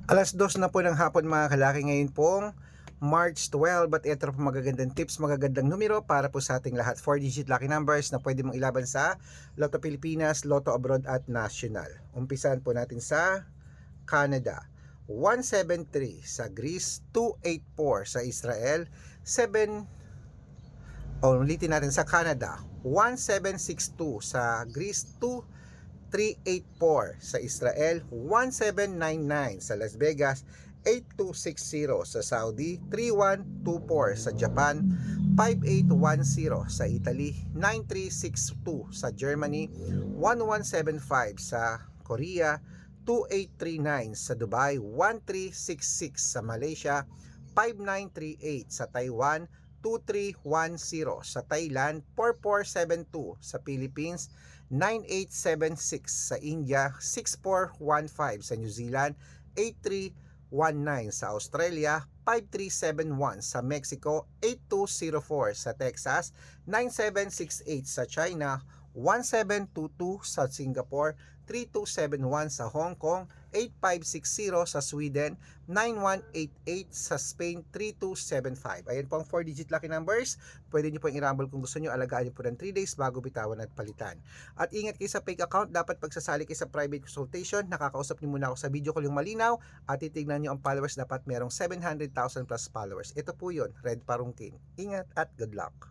2:00 na po ng hapon mga kalaki, ngayon pong March 12, at ito po magagandang tips, magagandang numero para po sa ating lahat. 4-digit lucky numbers na pwede mong ilaban sa Lotto Pilipinas, Lotto Abroad at National. Umpisahan po natin sa Canada. 173 sa Greece, 284 sa Israel, 7 ulitin natin sa Canada. 1762 sa Greece, 384 sa Israel, 1799 sa Las Vegas, 8260 sa Saudi, 3124 sa Japan, 5810 sa Italy, 9362 sa Germany, 1175 sa Korea, 2839 sa Dubai, 1366 sa Malaysia, 5938 sa Taiwan, 2310 sa Thailand, 4472 sa Philippines, 9876 sa India, 6415 sa New Zealand, 8319 sa Australia, 5371 sa Mexico, 8204 sa Texas, 9768 sa China, 1722 sa Singapore, 3271 sa Hong Kong, 8560 sa Sweden, 9188 sa Spain, 3275. Ayan po ang 4-digit lucky numbers. Pwede nyo po i-rumble kung gusto nyo. Alagaan nyo po ng 3 days bago bitawan at palitan. At ingat kayo sa fake account. Dapat pagsasali kayo sa private consultation, nakakausap nyo muna ako sa video ko yung malinaw at titignan nyo ang followers. Dapat merong 700,000 plus followers. Ito po yun, Red Parungkin. Ingat at good luck.